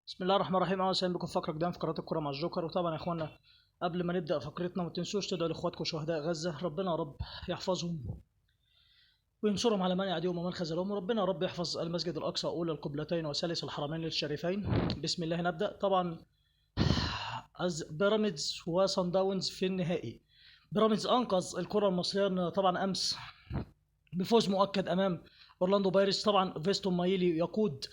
بسم الله الرحمن الرحيم. اهلا وسهلا بكم في فقره جديده في قناه الكوره مع الجوكر. وطبعا يا اخوانا، قبل ما نبدا فقرتنا ما تنسوش تدعوا لاخواتكم شهداء غزه، ربنا يا رب يحفظهم وينصرهم على من يعاديهم ومن خذلهم، وربنا يا رب يحفظ المسجد الاقصى اولى القبلتين وثالث الحرمين الشريفين. بسم الله نبدا. طبعا بيراميدز وصن داونز في النهائي. بيراميدز انقذ الكره المصريه طبعا امس بفوز مؤكد امام اورلاندو بايرتس. طبعا فيستون مايلي يقود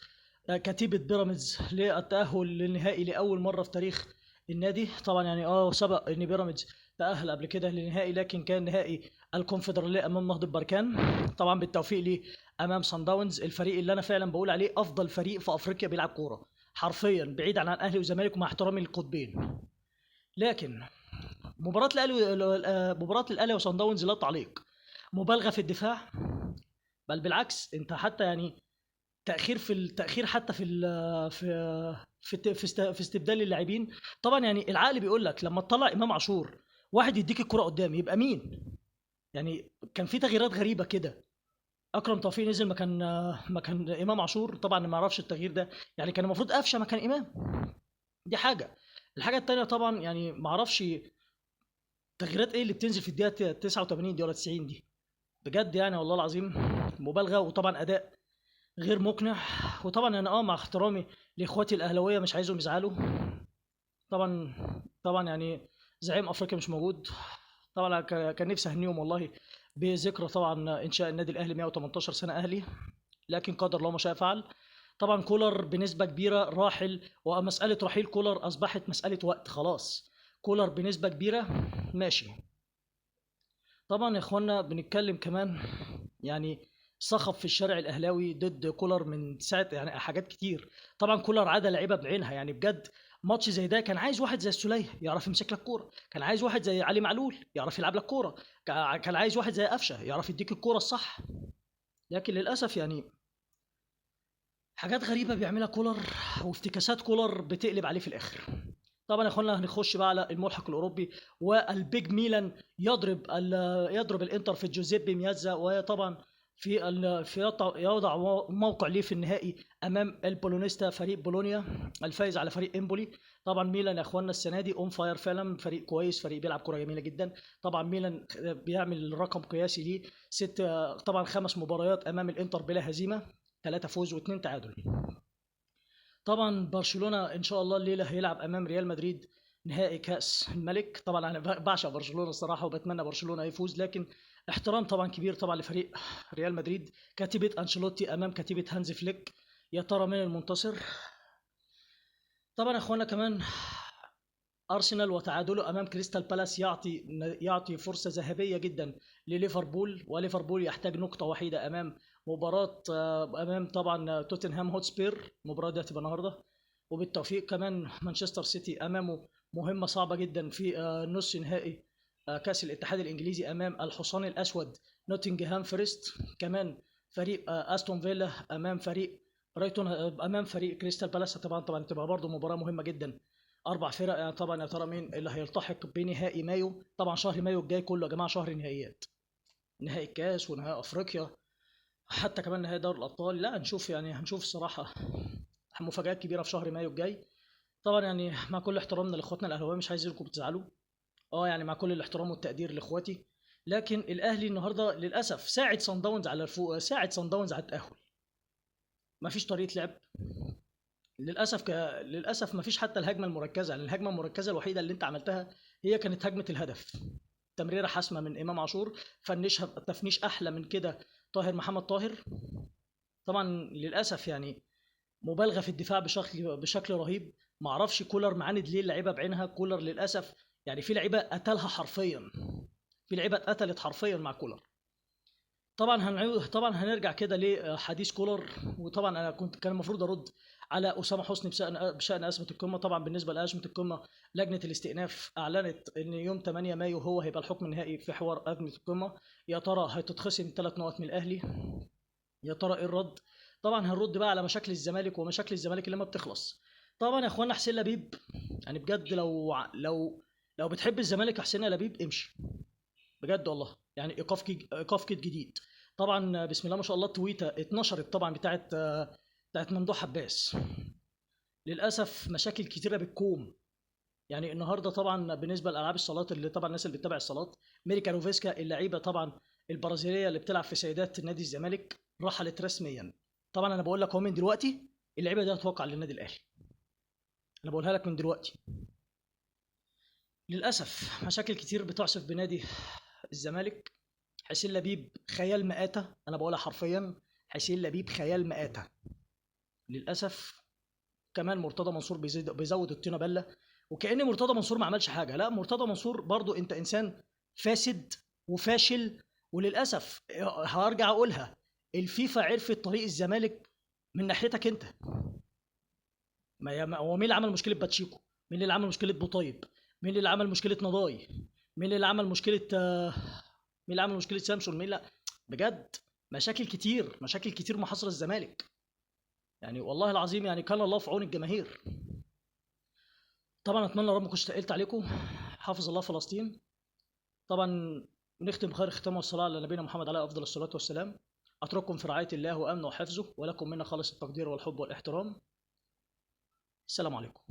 كتيبة بيراميدز للتأهل للنهائي لأول مرة في تاريخ النادي. طبعا يعني سبق ان بيراميدز تأهل قبل كده للنهائي، لكن كان نهائي الكونفدرالية امام نهضة بركان. طبعا بالتوفيق ليه امام صن داونز، الفريق اللي انا فعلا بقول عليه افضل فريق في افريقيا بيلعب كورة حرفيا، بعيد عن الاهلي والزمالك ومع احترامي للقطبين. لكن مباراة الاهلي وصن داونز لا تعليق، مبالغة في الدفاع، بل بالعكس انت حتى يعني تاخير في التاخير حتى في في استبدال اللاعبين. طبعا يعني العقل بيقول لك لما تطلع امام عاشور واحد يديك الكرة قدام يبقى مين؟ يعني كان في تغييرات غريبه كده. اكرم توفيق نزل مكان امام عاشور. طبعا ما اعرفش التغيير ده، يعني كان المفروض قفشه مكان امام. دي حاجه. الحاجه التانيه طبعا يعني ما اعرفش تغييرات ايه اللي بتنزل في الدقيقه 89 دي ولا 90 دي، بجد يعني والله العظيم مبالغه. وطبعا اداء غير مقنع. وطبعا انا مع احترامي لاخواتي الاهلاويه مش عايزهم يزعلوا. طبعا طبعا يعني زعيم افريقيا مش موجود. طبعا كان نفسي اهنيهم والله بذكرى طبعا انشاء النادي الاهلي 118 سنه اهلي، لكن قدر الله ما شاء فعل. طبعا كولر بنسبه كبيره راحل، ومساله رحيل كولر اصبحت مساله وقت خلاص. كولر بنسبه كبيره ماشي. طبعا يا اخوانا بنتكلم كمان يعني صخب في الشارع الاهلاوي ضد كولر من ساعه، يعني حاجات كتير. طبعا كولر عاد لعيبه بعينها، يعني بجد ماتش زي ده كان عايز واحد زي السوليه يعرف يمسك لك كوره، كان عايز واحد زي علي معلول يعرف يلعب لك كوره، كان عايز واحد زي قفشه يعرف يديك الكوره الصح. لكن للاسف يعني حاجات غريبه بيعملها كولر، وافتكاسات كولر بتقلب عليه في الاخر. طبعا يا اخوانا هنخش بقى على الملحق الاوروبي، والبيج ميلان يضرب الانتر في جوزيبي ميازا. وطبعا يوضع موقع ليه في النهائي امام البولونيستا فريق بولونيا الفائز على فريق امبولي. طبعا ميلان يا اخوانا السنه دي اون فاير فعلا، فريق كويس، فريق بيلعب كره جميله جدا. طبعا ميلان بيعمل رقم قياسي ليه ست، طبعا 5 مباريات امام الانتر بلا هزيمه، 3 فوز و2 تعادل. طبعا برشلونة ان شاء الله الليلة هيلعب امام ريال مدريد نهائي كأس الملك. طبعا انا بعشق برشلونة الصراحة وبتمنى برشلونة يفوز، لكن احترام طبعا كبير طبعا لفريق ريال مدريد، كتيبة انشيلوتي امام كتيبة هانز فليك. يا ترى مين المنتصر؟ طبعا يا اخوانا كمان ارسنال وتعادله امام كريستال بالاس يعطي فرصه ذهبيه جدا لليفربول، وليفربول يحتاج نقطه وحيده امام مباراه امام طبعا توتنهام هوتسبير. المباراه دي هتبقى النهارده. وبالتوفيق كمان مانشستر سيتي امامه مهمه صعبه جدا في نص نهائي كاس الاتحاد الانجليزي امام الحصان الاسود نوتنغهام فورست. كمان فريق استون فيلا امام فريق برايتون، امام فريق كريستال بالاس. طبعا تبقى برضه مباراه مهمه جدا. 4 فرق يعني. طبعا يا ترى مين اللي هيلتحق بنهائي مايو؟ طبعا شهر مايو الجاي كله يا جماعه شهر نهائيات، نهائي الكاس ونهائي افريقيا، حتى كمان نهائي دوري الابطال. لا هنشوف، يعني هنشوف الصراحه مفاجآت كبيره في شهر مايو الجاي. طبعا يعني مع كل احترامنا لاخواتنا الاهلاويه مش عايزينكم تزعلوا، يعني مع كل الاحترام والتقدير لاخواتي، لكن الاهلي النهارده للاسف ساعد صن داونز على الفوق، ساعد صن داونز على التاهل. مفيش طريقه لعب للاسف مفيش حتى الهجمه المركزه، يعني الهجمه المركزه الوحيده اللي انت عملتها هي كانت هجمه الهدف، تمريره حاسمه من امام عاشور، فنشها تفنيش احلى من كده طاهر محمد طاهر. طبعا للاسف يعني مبالغه في الدفاع بشكل رهيب. ما اعرفش كولر معاند ليه اللعيبه بعينها. كولر للاسف يعني في لعيبه قتلها حرفيا، في لعيبه اتقتلت حرفيا مع كولر. طبعا هنرجع كده لحديث كولر. وطبعا انا كان المفروض ارد على اسامه حسني بشان ازمه القمه. طبعا بالنسبه لازمه القمه، لجنه الاستئناف اعلنت ان يوم 8 مايو هو هيبقى الحكم النهائي في حوار ازمه القمه. يا ترى هتتخصم 3 نقط من الاهلي؟ يا ترى ايه الرد؟ طبعا هنرد بقى على مشاكل الزمالك، ومشاكل الزمالك اللي ما بتخلص. طبعا يا اخوانا حسين لبيب، يعني بجد لو بتحب الزمالك يا حسين لبيب امشي، بجد والله. يعني ايقاف كيد جديد. طبعا بسم الله ما شاء الله تويته اتنشرت طبعا بتاعت ممدوح عباس. للاسف مشاكل كتيره بتكوم. يعني النهارده طبعا بالنسبه لالعاب الصالات، اللي طبعا الناس اللي بتتابع الصالات، ميري كانوفيسكا اللعيبه طبعا البرازيليه اللي بتلعب في سيدات نادي الزمالك رحلت رسميا. طبعا انا بقول لك اهو من دلوقتي اللعيبه دي هتوقع للنادي الاهلي، انا بقولها لك من دلوقتي. للاسف مشاكل كتير بتعصف بنادي الزمالك. حسين لبيب خيال مآتة، انا بقولها حرفيا، حسين لبيب خيال مآتة للاسف. كمان مرتضى منصور بيزود الطينه بله، وكأن مرتضى منصور ما عملش حاجه. لا، مرتضى منصور برضو انت انسان فاسد وفاشل. وللاسف هرجع اقولها، الفيفا عرفت طريق الزمالك من ناحيتك انت. هو مين اللي عمل مشكله باتشيكو؟ مين اللي عمل مشكله بوطيب؟ مين اللي عمل مشكله نضاي؟ مين اللي عمل مشكله مين اللي عمل مشكله سامسون؟ مين؟ لا، بجد مشاكل كتير، مشاكل كتير محاصره الزمالك. يعني والله العظيم يعني كان الله في عون الجماهير. طبعا اتمنى يا رب ما كنتش تقلت عليكم. حافظ الله فلسطين. طبعا ونختم بخير الختام والصلاه على نبينا محمد عليه افضل الصلاه والسلام. اترككم في رعايه الله وامنه وحفظه، ولكم منا خالص التقدير والحب والاحترام. السلام عليكم.